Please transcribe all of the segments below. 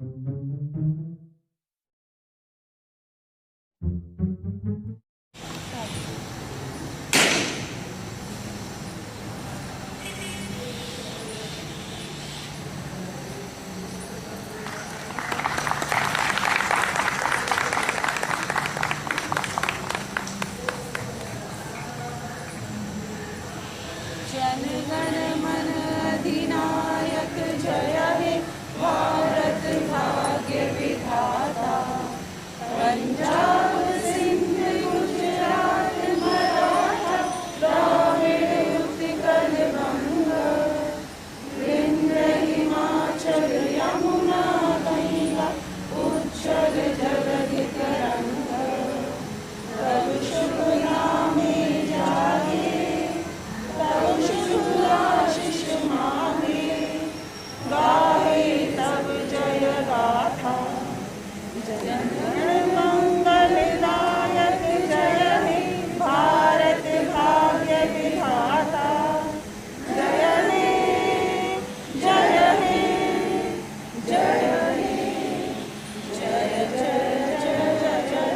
जनगण मन अधिनायक जय हे भारत भाग्य विधाता। पंजाब सिंध गुजरात मराठा द्राविड़ उत्कल बंग विंध्य हिमाचल यमुना गंगा उज्जल जगति तरंग। तब शुभ नामे जागे तब शुभ आशीष मांगे गाहे तब जय गाथा। जनगण मंगलदायक जय हे भारत भाग्य विधाता। जय हे जय हे जय हे जय जय जय जय।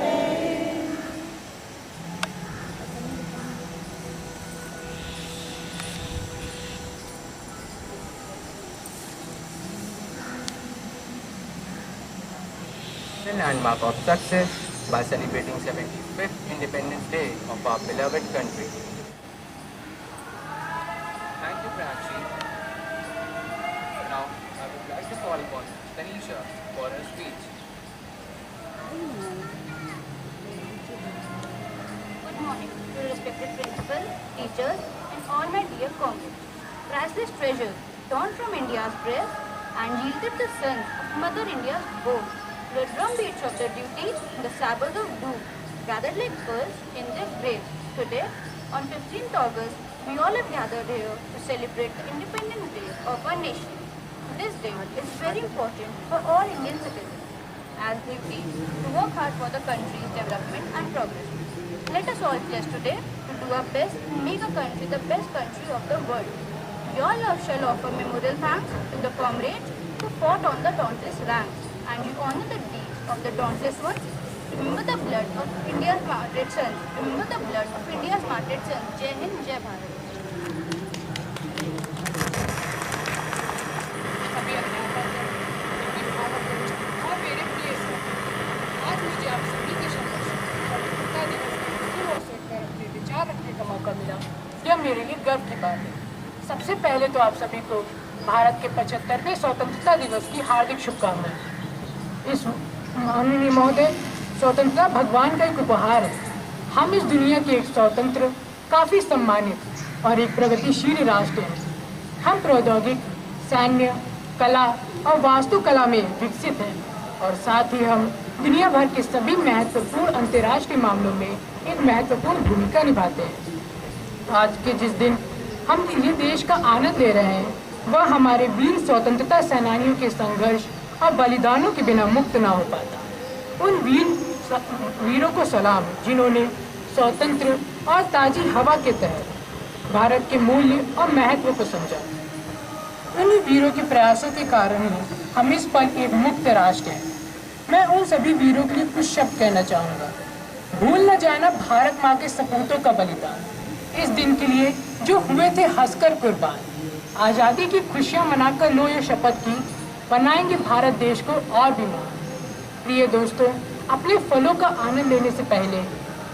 A landmark of success by celebrating 75th Independence Day of our beloved country. Thank you, Pranchi. Now, I would like to call upon Tanisha for her speech. Good morning to respected principal, teachers, and all my dear comrades. Priceless treasures torn from India's breast and yielded the sons of Mother India's bow. The drumbeats of the duty, the sabres of doom, gathered like pearls in their graves. Today, on 15th August, we all have gathered here to celebrate the Independence Day of our nation. This day is very important for all Indian citizens, as they feel to work hard for the country's development and progress. Let us all pledge today to do our best to make our country the best country of the world. Your love shall offer memorial thanks to the comrades who fought on the dauntless ranks, and you honor the deeds of the dauntless ones. Remember the blood of India's martyred sons. Remember the blood of India's martyred sons. Jai Hind, Jai Bharat. हमें अध्यापक अभिभावक और मेरे प्रिय sir, आज मुझे आप सभी के समक्ष स्वतंत्रता दिवस के शुभ अवसर पर अपने विचार रखने का मौका मिला। यह मेरे लिए गर्व की बात है। सबसे पहले तो आप सभी को भारत के 75वें स्वतंत्रता दिवस की हार्दिक शुभकामनाएं। इस माननीय महोदय, स्वतंत्रता भगवान का एक उपहार है। हम इस दुनिया के एक स्वतंत्र, काफी सम्मानित और एक प्रगतिशील राष्ट्र हैं। हम प्रौद्योगिक, सैन्य, कला और वास्तुकला में विकसित हैं और साथ ही हम दुनिया भर के सभी महत्वपूर्ण अंतर्राष्ट्रीय मामलों में एक महत्वपूर्ण भूमिका निभाते हैं। आज के जिस दिन हम ये देश का आनंद ले रहे हैं, वह हमारे वीर स्वतंत्रता सेनानियों के संघर्ष और बलिदानों के बिना मुक्त ना हो पाता। उन वीरों को सलाम जिन्होंने स्वतंत्र और ताजी हवा के तहत भारत के मूल्य और महत्व को समझा। उन्हीं वीरों के प्रयासों के कारण ही हम इस पल एक मुक्त राष्ट्र हैं। मैं उन सभी वीरों के लिए कुछ शब्द कहना चाहूँगा। भूल न जाना भारत माँ के सपूतों का बलिदान। इस दिन के लिए जो हुए थे हंसकर कुर्बान। आज़ादी की खुशियाँ मनाकर लो ये शपथ की, बनाएंगे भारत देश को और भी महान। प्रिय दोस्तों, अपने फलों का आनंद लेने से पहले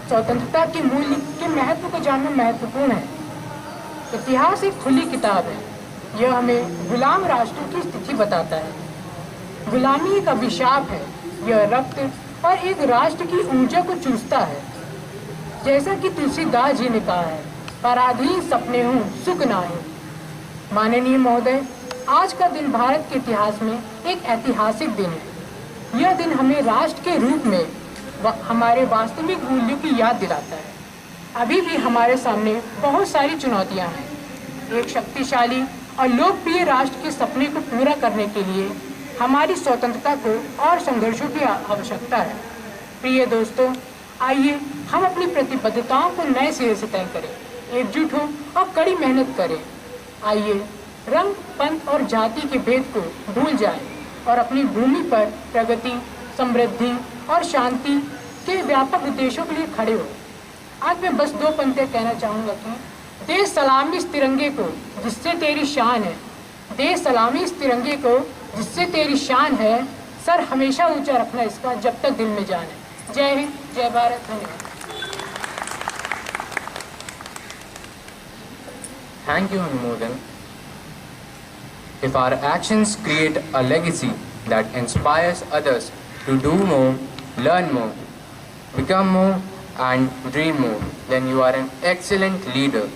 स्वतंत्रता के मूल्य के महत्व को जानना महत्वपूर्ण है। इतिहास एक खुली किताब है। यह हमें गुलाम राष्ट्रों की स्थिति बताता है। गुलामी एक अभिशाप है। यह रक्त और एक राष्ट्र की ऊर्जा को चूसता है। जैसा कि तुलसीदास जी ने कहा है, पराधीन सपने हूँ सुख नाहीं। माननीय महोदय, आज का दिन भारत के इतिहास में एक ऐतिहासिक दिन है। यह दिन हमें राष्ट्र के रूप में हमारे वास्तविक मूल्यों की याद दिलाता है। अभी भी हमारे सामने बहुत सारी चुनौतियां हैं। एक शक्तिशाली और लोकप्रिय राष्ट्र के सपने को पूरा करने के लिए हमारी स्वतंत्रता को और संघर्षों की आवश्यकता है। प्रिय दोस्तों, आइए हम अपनी प्रतिबद्धताओं को नए सिरे से तय करें, एकजुट हो और कड़ी मेहनत करें। आइए रंग, पंथ और जाति के भेद को भूल जाएं और अपनी भूमि पर प्रगति, समृद्धि और शांति के व्यापक उद्देश्यों के लिए खड़े हो। आज मैं बस 2 पंक्तियाँ कहना चाहूँगा कि दे सलामी इस तिरंगे को जिससे तेरी शान है, दे सलामी इस तिरंगे को जिससे तेरी शान है, सर हमेशा ऊंचा रखना इसका जब तक दिल में जान है। जय हिंद, जय भारत, धन्यवाद। Thank you, Anmodan. If our actions create a legacy that inspires others to do more, learn more, become more, and dream more, then you are an excellent leader.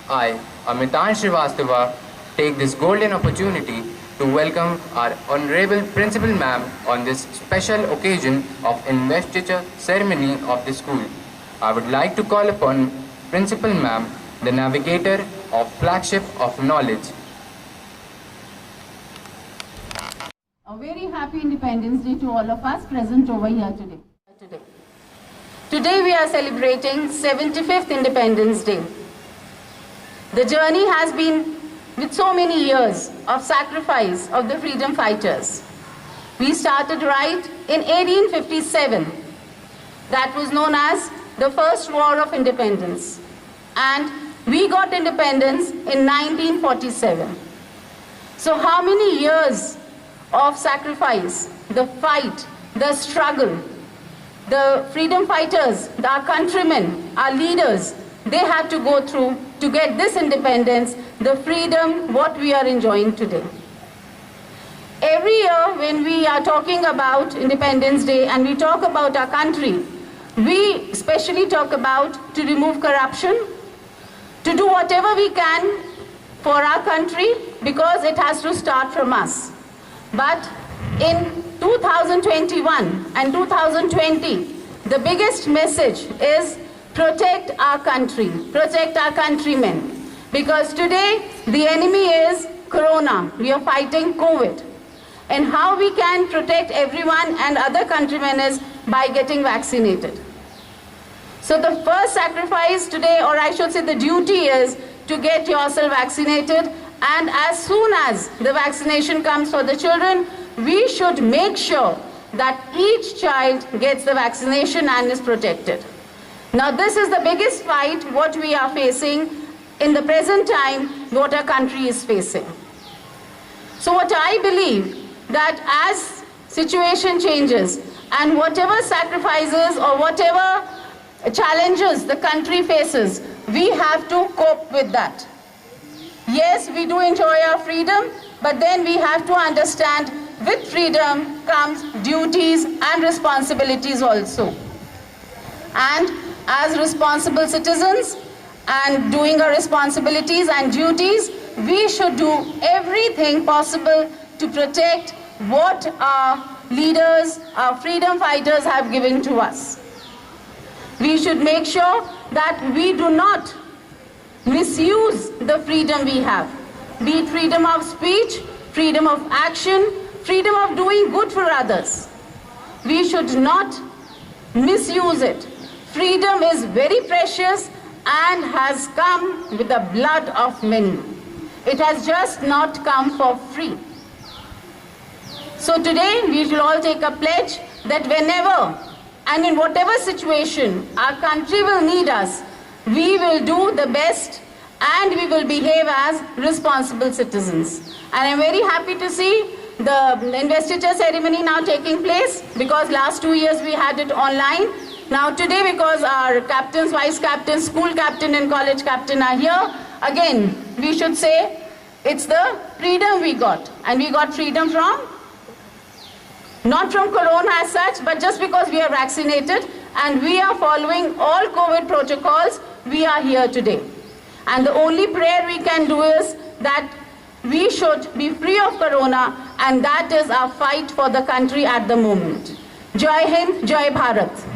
I, Amitan Srivastava, take this golden opportunity to welcome our Honorable Principal Ma'am on this special occasion of investiture ceremony of the school. I would like to call upon Principal Ma'am, the navigator of flagship of knowledge. A very happy Independence Day to all of us present over here today. Today we are celebrating 75th Independence Day. The journey has been with so many years of sacrifice of the freedom fighters. We started right in 1857. That was known as the First War of Independence. And we got independence in 1947. So how many years of sacrifice, the fight, the struggle, the freedom fighters, our countrymen, our leaders, they had to go through to get this independence, the freedom what we are enjoying today. Every year when we are talking about Independence Day and we talk about our country, we especially talk about to remove corruption, to do whatever we can for our country because it has to start from us. But in 2021 and 2020, the biggest message is protect our country, protect our countrymen. Because today the enemy is Corona. We are fighting COVID. And how we can protect everyone and other countrymen is by getting vaccinated. So the first sacrifice today, or I should say the duty, is to get yourself vaccinated. And as soon as the vaccination comes for the children, we should make sure that each child gets the vaccination and is protected. Now this is the biggest fight what we are facing in the present time, what our country is facing. So what I believe, that as situation changes and whatever sacrifices or whatever challenges the country faces, we have to cope with that. Yes, we do enjoy our freedom, but then we have to understand with freedom comes duties and responsibilities also. And as responsible citizens and doing our responsibilities and duties, we should do everything possible to protect what our leaders, our freedom fighters have given to us. We should make sure that we do not misuse the freedom we have, be it freedom of speech, freedom of action, freedom of doing good for others. We should not misuse it. Freedom is very precious and has come with the blood of many. It has just not come for free. So today we should all take a pledge that whenever and in whatever situation our country will need us, we will do the best and we will behave as responsible citizens. And I'm very happy to see the investiture ceremony now taking place, because last 2 years we had it online. Now today, because our captains, vice captains, school captain and college captain are here, again we should say it's the freedom we got. And we got freedom from, not from Corona as such, but just because we are vaccinated and we are following all COVID protocols, we are here today. And the only prayer we can do is that we should be free of Corona, and that is our fight for the country at the moment. Jai Hind, Jai Bharat.